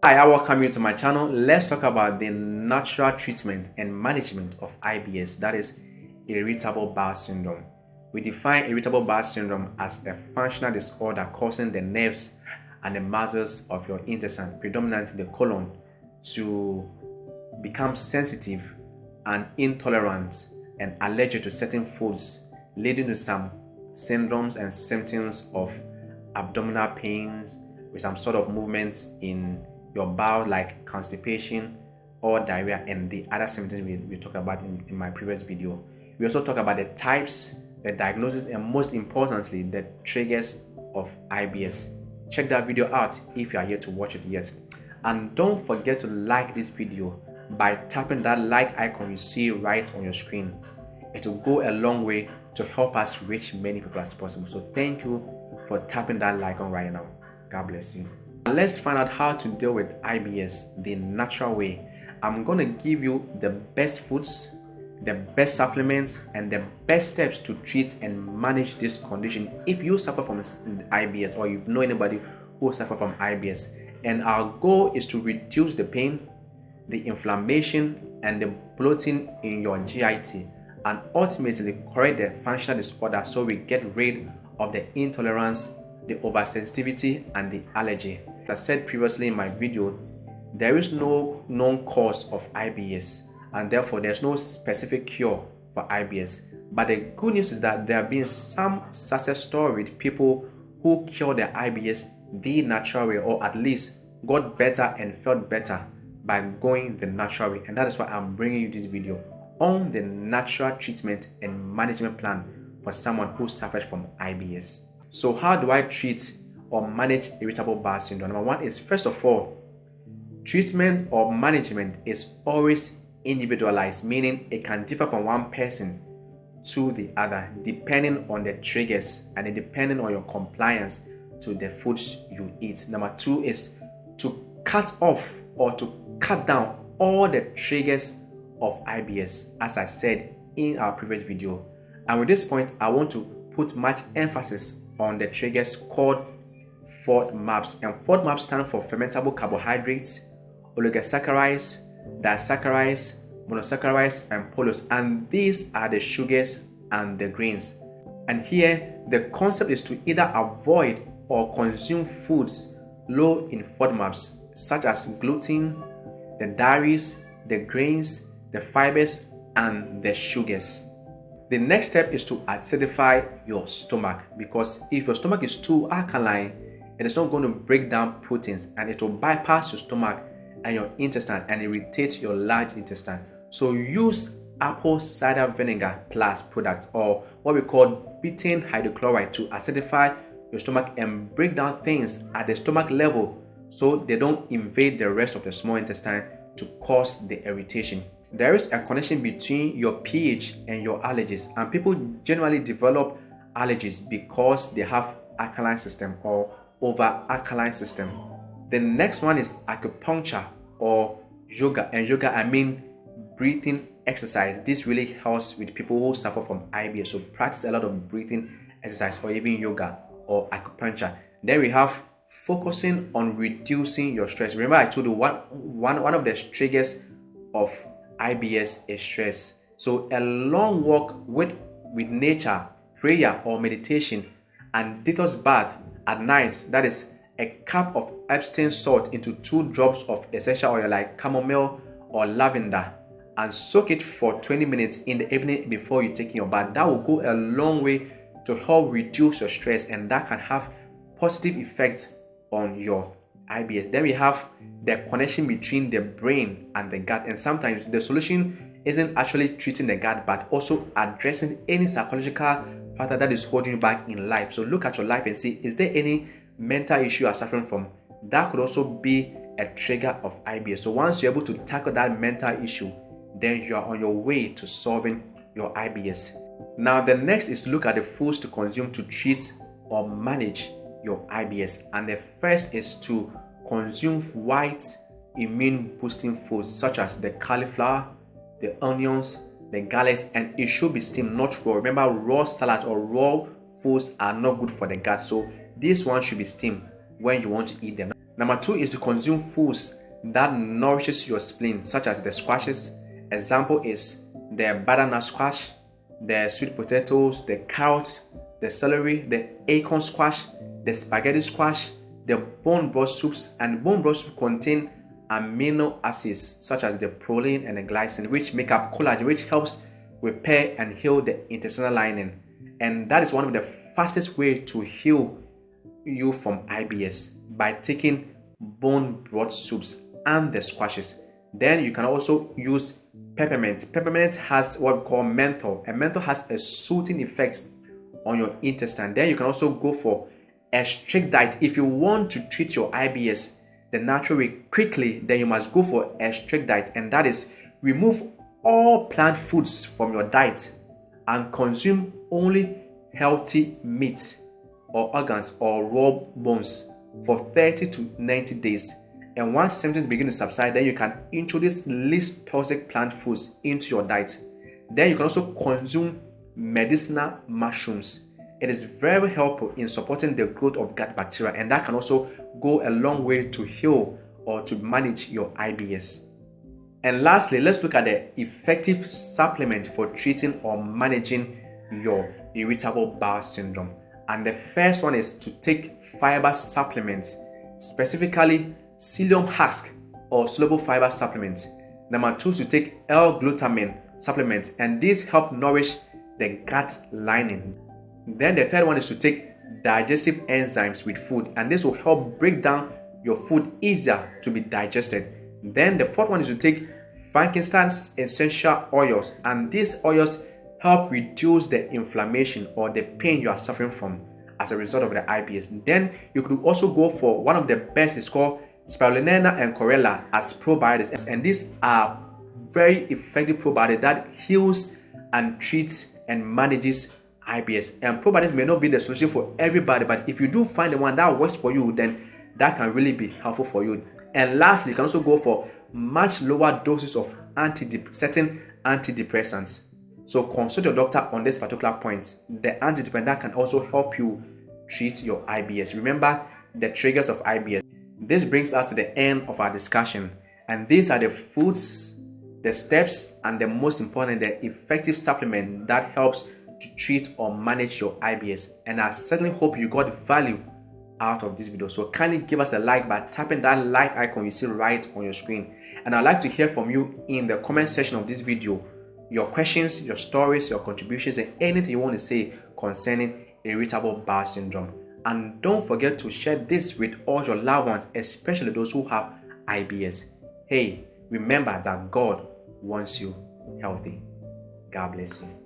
Hi, I welcome you to my channel. Let's talk about the natural treatment and management of IBS, that is irritable bowel syndrome. We define irritable bowel syndrome as a functional disorder causing the nerves and the muscles of your intestine, predominantly the colon, to become sensitive and intolerant and allergic to certain foods, leading to some syndromes and symptoms of abdominal pains with some sort of movements in your bowel like constipation or diarrhea, and the other symptoms we talked about in my previous video. We also talk about the types, the diagnosis, and most importantly the triggers of IBS. Check that video out if you are yet to watch it yet. And don't forget to like this video by tapping that like icon you see right on your screen. It will go a long way to help us reach many people as possible. So thank you for tapping that like on right now. God bless you. Let's find out how to deal with IBS the natural way. I'm going to give you the best foods, the best supplements, and the best steps to treat and manage this condition if you suffer from IBS or you know anybody who suffers from IBS. And our goal is to reduce the pain, the inflammation, and the bloating in your GIT, and ultimately correct the functional disorder so we get rid of the intolerance, the oversensitivity, and the allergy. As I said previously in my video, there is no known cause of IBS, and therefore there's no specific cure for IBS. But the good news is that there have been some success stories with people who cured their IBS the natural way, or at least got better and felt better by going the natural way. And that is why I'm bringing you this video on the natural treatment and management plan for someone who suffers from IBS. So how do I treat or manage irritable bowel syndrome? Number one is, first of all, treatment or management is always individualized, meaning it can differ from one person to the other depending on the triggers and depending on your compliance to the foods you eat. Number two is to cut off or to cut down all the triggers of IBS, as I said in our previous video. And with this point, I want to put much emphasis on the triggers called FODMAPs. And FODMAPs stand for fermentable carbohydrates, oligosaccharides, disaccharides, monosaccharides, and polys. And these are the sugars and the grains. And here the concept is to either avoid or consume foods low in FODMAPs, such as gluten, the dairies, the grains, the fibers, and the sugars. The next step is to acidify your stomach, because if your stomach is too alkaline, it is not going to break down proteins and it will bypass your stomach and your intestine and irritate your large intestine. So use apple cider vinegar plus product, or what we call betaine hydrochloride, to acidify your stomach and break down things at the stomach level so they don't invade the rest of the small intestine to cause the irritation. There is a connection between your pH and your allergies, and people generally develop allergies because they have alkaline system or over alkaline system. The next one is acupuncture or yoga, and yoga I mean breathing exercise. This really helps with people who suffer from IBS, so practice a lot of breathing exercise or even yoga or acupuncture. Then we have focusing on reducing your stress. Remember I told you one of the triggers of IBS is stress. So a long walk with nature, prayer or meditation, and detox bath at night, that is a cup of Epsom salt into 2 drops of essential oil like chamomile or lavender, and soak it for 20 minutes in the evening before you take your bath. That will go a long way to help reduce your stress, and that can have positive effects on your IBS. Then we have the connection between the brain and the gut, and sometimes the solution isn't actually treating the gut but also addressing any psychological factor that is holding you back in life. So look at your life and see, is there any mental issue you are suffering from? That could also be a trigger of IBS. So once you're able to tackle that mental issue, then you are on your way to solving your IBS. Now the next is look at the foods to consume to treat or manage your IBS, and the first is to consume white immune boosting foods such as the cauliflower, the onions, the garlics, and it should be steamed, not raw. Remember, raw salad or raw foods are not good for the gut, so this one should be steamed when you want to eat them. Number 2 is to consume foods that nourishes your spleen, such as the squashes. Example is the butternut squash, the sweet potatoes, the carrots, the celery, the acorn squash, the spaghetti squash, the bone broth soups. And bone broth soup contain amino acids such as the proline and the glycine, which make up collagen, which helps repair and heal the intestinal lining. And that is one of the fastest way to heal you from IBS, by taking bone broth soups and the squashes. Then you can also use peppermint. Peppermint has what we call menthol, and menthol has a soothing effect on your intestine. Then you can also go for a strict diet. If you want to treat your IBS the natural way quickly, then you must go for a strict diet, and that is remove all plant foods from your diet and consume only healthy meat or organs or raw bones for 30 to 90 days. And once symptoms begin to subside, then you can introduce least toxic plant foods into your diet. Then you can also consume medicinal mushrooms. It is very helpful in supporting the growth of gut bacteria, and that can also go a long way to heal or to manage your IBS. And lastly, let's look at the effective supplement for treating or managing your irritable bowel syndrome. And the first one is to take fiber supplements, specifically psyllium husk or soluble fiber supplements. Number 2 is to take L-glutamine supplements, and these help nourish the gut lining. Then the third one is to take digestive enzymes with food, and this will help break down your food easier to be digested. Then the fourth one is to take Frankincense essential oils, and these oils help reduce the inflammation or the pain you are suffering from as a result of the IBS. Then you could also go for one of the best, it's called Spirulina and Chlorella as probiotics, and these are very effective probiotics that heals and treats and manages IBS. And probiotics may not be the solution for everybody, but if you do find the one that works for you, then that can really be helpful for you. And lastly, you can also go for much lower doses of certain antidepressants. So consult your doctor on this particular point. The antidepressant can also help you treat your IBS. Remember the triggers of IBS. This brings us to the end of our discussion, and these are the foods, the steps, and the most important, the effective supplement that helps to treat or manage your IBS. And I certainly hope you got value out of this video. So kindly give us a like by tapping that like icon you see right on your screen. And I'd like to hear from you in the comment section of this video, your questions, your stories, your contributions, and anything you want to say concerning irritable bowel syndrome. And don't forget to share this with all your loved ones, especially those who have IBS. Hey, remember that God wants you healthy. God bless you.